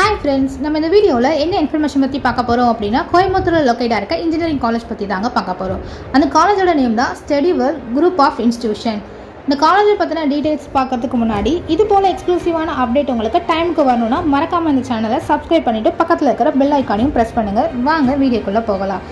Hi friends, நம்ம இந்த வீடியோல என்ன இன்ஃபர்மேஷன் பத்தி பார்க்க போறோம் அப்படினா கோயம்புத்தூர்ல லொகேட் ஆயிருக்க இன்ஜினியரிங் காலேஜ் பத்தி தாங்க பார்க்க போறோம். அந்த காலேஜோட நேம் தான் ஸ்டடிவெல் குரூப் ஆஃப் இன்ஸ்டிடியூஷன். இந்த காலேஜை பத்தின டீடைல்ஸ் பார்க்கிறதுக்கு முன்னாடி இது போல எக்ஸ்க்ளூசிவான அப்டேட் உங்களுக்கு டைமுக்கு வரணும்னா மறக்காம இந்த சேனலை சப்ஸ்கிரைப் பண்ணிட்டு பக்கத்துல இருக்கிற பெல் ஐகானையும் பிரஸ் பண்ணுங்க. வாங்க வீடியோக்குள்ள போகலாம்.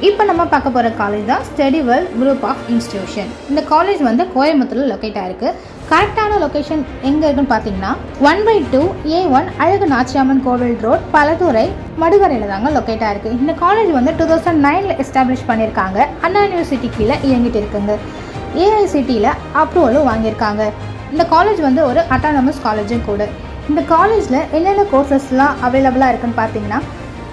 இப்போ நம்ம பார்க்க போகிற காலேஜ் தான் ஸ்டடிவெல் குரூப் ஆஃப் இன்ஸ்டிடியூஷன். இந்த காலேஜ் வந்து கோயம்புத்தூரில் லொக்கேட் ஆயிருக்கு. கரெக்டான லொக்கேஷன் எங்கே இருக்குன்னு பார்த்தீங்கன்னா 1/2 A1 அழகு நாச்சியம்மன் கோவில் ரோட், பலதுறை, மடுகரையில் தாங்க லொக்கேட் ஆயிருக்கு. இந்த காலேஜ் வந்து 2009 எஸ்டாப்ளிஷ் பண்ணியிருக்காங்க. அண்ணா யூனிவர்சிட்டி கீழே இயங்கிட்டு இருக்குங்க. AICTயில் அப்ரூவலும் வாங்கியிருக்காங்க. இந்த காலேஜ் வந்து ஒரு அட்டானமஸ் காலேஜும் கூட. இந்த காலேஜில் என்னென்ன கோர்சஸ்லாம் அவைலபிளாக இருக்குன்னு பார்த்தீங்கன்னா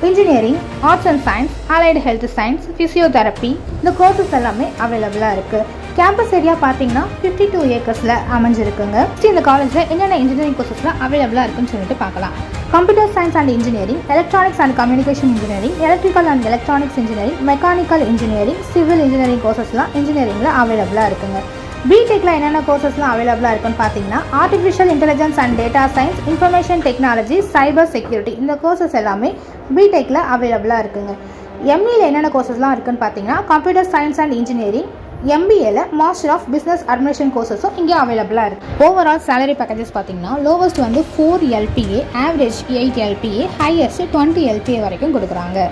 engineering, arts and science, allied health science, physiotherapy, இந்த கோர்சஸ் எல்லாமே அவைலபிளாக இருக்குது. கேம்பஸ் ஏரியா பார்த்தீங்கன்னா 52 ஏக்கர்ஸில் அமைஞ்சிருக்குங்க. இந்த காலேஜில் என்னென்ன இன்ஜினியரிங் கோர்சஸ்லாம் அவைலபிளாக இருக்குன்னு சொல்லிட்டு பார்க்கலாம். Computer science and engineering, electronics and communication engineering, electrical and electronics engineering, mechanical engineering, civil engineering கோர்சஸ்லாம் இன்ஜினியரிங்கில் அவைலபிளாக இருக்குங்க. பிடெக்கில் என்னென்ன கோர்சஸ்லாம் அவைலபிளாக இருக்குன்னு பார்த்தீங்கன்னா artificial intelligence and data science, information technology, cyber security, இந்த கோர்சஸ் எல்லாமே பிடெக்கில் அவைலபிளாக இருக்குங்க. எம்இயில் என்னென்ன கோர்சஸ்லாம் இருக்குன்னு பார்த்தீங்கன்னா கம்ப்யூட்டர் சயின்ஸ் அண்ட் இன்ஜினியரிங், MBAல மாஸ்டர் ஆஃப் பிஸ்னஸ் அட்மினிஸ்ட்ரேஷன் கோர்சஸும் இங்கே அவைலபிளாக இருக்குது. ஓவரால் சேலரி பேக்கேஜஸ் பார்த்தீங்கன்னா லோவஸ்ட் வந்து 4 LPA, average 8 LPA, highest 20 LPA வரைக்கும் கொடுக்குறாங்க.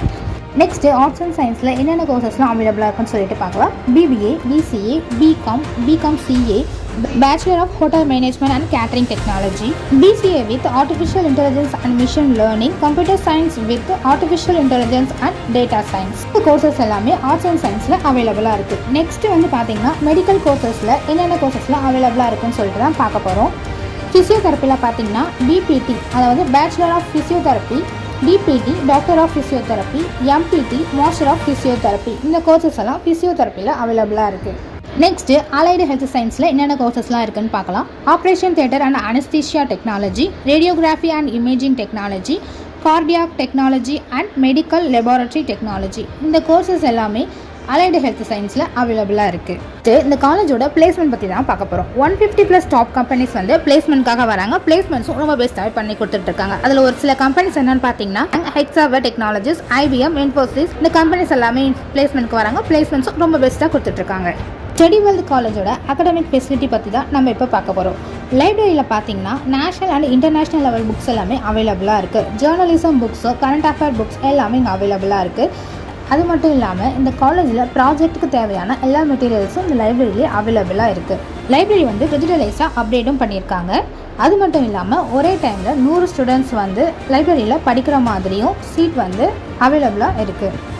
நெக்ஸ்ட்டு ஆர்ட்ஸ் அண்ட் சயின்ஸில் என்னென்ன கோர்சஸ்லாம் அவைலபிளாக இருக்குன்னு சொல்லிட்டு பார்க்கலாம். BBA, BCA, BCom CA, Bachelor of Hotel Management and Catering Technology, BCA with Artificial Intelligence and Machine Learning, Computer Science with Artificial Intelligence and Data Science. இந்த கோர்சஸ் எல்லாமே ஆர்ட்ஸ் அண்ட் சயின்ஸில் அவைலபிளாக இருக்குது. நெக்ஸ்ட்டு வந்து பார்த்தீங்கன்னா மெடிக்கல் கோர்சஸில் என்னென்ன கோர்சஸ்லாம் அவைலபிளாக இருக்குன்னு சொல்லிட்டு தான் பார்க்க போகிறோம். ஃபிசியோதெரப்பியில் பார்த்தீங்கன்னா BPT, அதாவது bachelor of physiotherapy, DPT, doctor of physiotherapy, MPT, master of physiotherapy, இந்த கோர்சஸ் எல்லாம் ஃபிசியோதெரப்பியில் அவைலபிளாக இருக்குது. நெக்ஸ்ட்டு அலைடு ஹெல்த் சயின்ஸில் என்னென்ன கோர்சஸ்லாம் இருக்குன்னு பார்க்கலாம். Operation theatre and anaesthesia technology, radiography and imaging technology, cardiac technology and medical laboratory technology, இந்த கோர்சஸ் எல்லாமே அலைடு ஹெல்த் சயின்ஸில் அவைலபிளாக இருக்குது. இந்த காலேஜோட பிளேஸ்மெண்ட் பற்றி தான் பார்க்க போகிறோம். 150+ டாப் கம்பெனிஸ் வந்து பிளேஸ்மெண்ட்காக வராங்க. பிளேஸ்மெண்ட்ஸும் ரொம்ப பெஸ்ட்டாகவே பண்ணி கொடுத்துட்ருக்காங்க. அதில் ஒரு சில கம்பெனிஸ் என்னென்னு பார்த்தீங்கன்னா ஹெக்ஸாவர் டெக்னாலஜிஸ், IBM, இன்ஃபோசிஸ், இந்த கம்பெனிஸ் எல்லாமே பிளேஸ்மெண்ட்க்கு வராங்க. பிளேஸ்மெண்ட்ஸும் ரொம்ப பெஸ்ட்டாக கொடுத்துட்ருக்காங்க. ஸ்டடிவெல் காலேஜோட அகடமிக் ஃபெசிலிட்டி பற்றி தான் நம்ம இப்போ பார்க்க போகிறோம். லைப்ரரியில் பார்த்தீங்கன்னா national and international level books எல்லாமே அவைலபிளாக இருக்குது. Journalism books, current affair books எல்லாமே இங்கே அவைலபிளாக இருக்குது. அது மட்டும் இல்லாமல் இந்த காலேஜில் ப்ராஜெக்ட்டுக்கு தேவையான எல்லா மெட்டீரியல்ஸும் இந்த லைப்ரரியிலே அவைலபிளாக இருக்குது. லைப்ரரி வந்து டிஜிட்டலைஸாக அப்டேட்டும் பண்ணியிருக்காங்க. அது மட்டும் இல்லாமல் ஒரே டைமில் 100 ஸ்டூடெண்ட்ஸ் வந்து லைப்ரரியில் படிக்கிற மாதிரியும் சீட் வந்து அவைலபிளாக இருக்குது.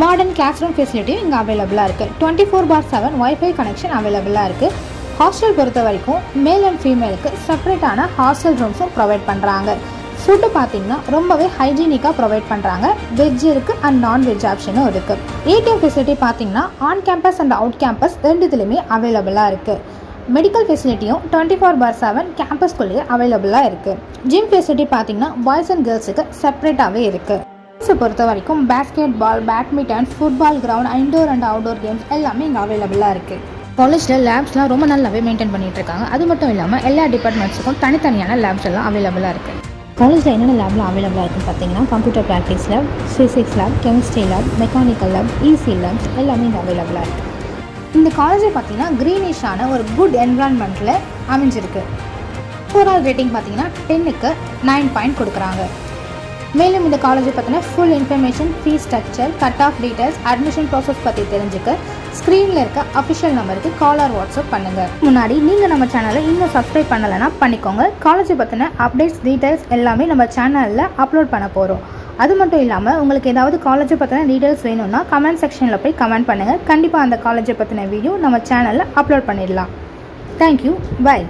மாடர்ன் கிளாஸ் ரூம் ஃபெசிலிட்டியும் இங்கே அவைலபிளாக இருக்குது. 24/7 வைஃபை கனெக்ஷன் அவைலபிளாக இருக்குது. ஹாஸ்டல் பொறுத்த வரைக்கும் மேல் அண்ட் ஃபீமேலுக்கு செப்பரேட்டான ஹாஸ்டல் ரூம்ஸும் ப்ரொவைட் பண்ணுறாங்க. ஃபுட்டு பார்த்தீங்கன்னா ரொம்பவே ஹைஜீனிக்காக ப்ரொவைட் பண்ணுறாங்க. வெஜ் இருக்குது அண்ட் நான்வெஜ் ஆப்ஷனும் இருக்குது. ATM ஃபெசிலிட்டி பார்த்தீங்கன்னா on campus and out campus ரெண்டுத்துலேயுமே அவைலபிளாக இருக்குது. மெடிக்கல் ஃபெசிலிட்டியும் 24/7 கேம்பஸ்குள்ளேயே அவைலபிளாக இருக்குது. ஜிம் ஃபெசிலிட்டி பார்த்தீங்கன்னா பாய்ஸ் அண்ட் கேர்ள்ஸுக்கு செப்பரேட்டாகவே இருக்குது. கேம்ஸை பொறுத்த வரைக்கும் basketball, badminton, football ground, indoor and outdoor games எல்லாமே இங்கே அவைலபிளாக இருக்குது. காலேஜில் லேப்ஸ்லாம் ரொம்ப நல்லாவே மெயின்டைன் பண்ணிகிட்டு இருக்காங்க. அது மட்டும் இல்லாமல் எல்லா டிபார்ட்மெண்ட்ஸுக்கும் தனித்தனியான லேப்ஸ் எல்லாம் அவைலபிளாக இருக்குது. காலேஜில் என்னென்ன லேப்லாம் அவைலபிளாக இருக்குன்னு பார்த்தீங்கன்னா computer practice lab, physics lab, chemistry lab, mechanical lab, EC labs எல்லாமே இங்கே அவைலபிளாக இருக்குது. இந்த காலேஜில் பார்த்தீங்கன்னா க்ரீனிஷான ஒரு குட் என்விரான்மெண்ட்டில் அமைஞ்சிருக்கு. ஓவரால் ரேட்டிங் பார்த்தீங்கன்னா 10க்கு 9 பாயிண்ட் கொடுக்குறாங்க. மேலும் இந்த காலேஜை பற்றின full information, fees structure, cut off details, admission process பற்றி தெரிஞ்சுக்க ஸ்க்ரீனில் இருக்க அஃபிஷியல் நம்பருக்கு கால் ஆர் வாட்ஸ்அப் பண்ணுங்கள். முன்னாடி நீங்கள் நம்ம சேனலை இன்னும் சப்ஸ்கிரைப் பண்ணலைன்னா பண்ணிக்கோங்க. காலேஜை பற்றின அப்டேட்ஸ், டீட்டெயில்ஸ் எல்லாமே நம்ம சேனலில் அப்லோட் பண்ண போகிறோம். அது மட்டும் இல்லாமல் உங்களுக்கு ஏதாவது காலேஜை பற்றின டீட்டெயில்ஸ் வேணும்னா கமெண்ட் செக்ஷனில் போய் கமெண்ட் பண்ணுங்கள். கண்டிப்பாக அந்த காலேஜை பற்றின வீடியோ நம்ம சேனலில் அப்லோட் பண்ணிடலாம். Thank you, by.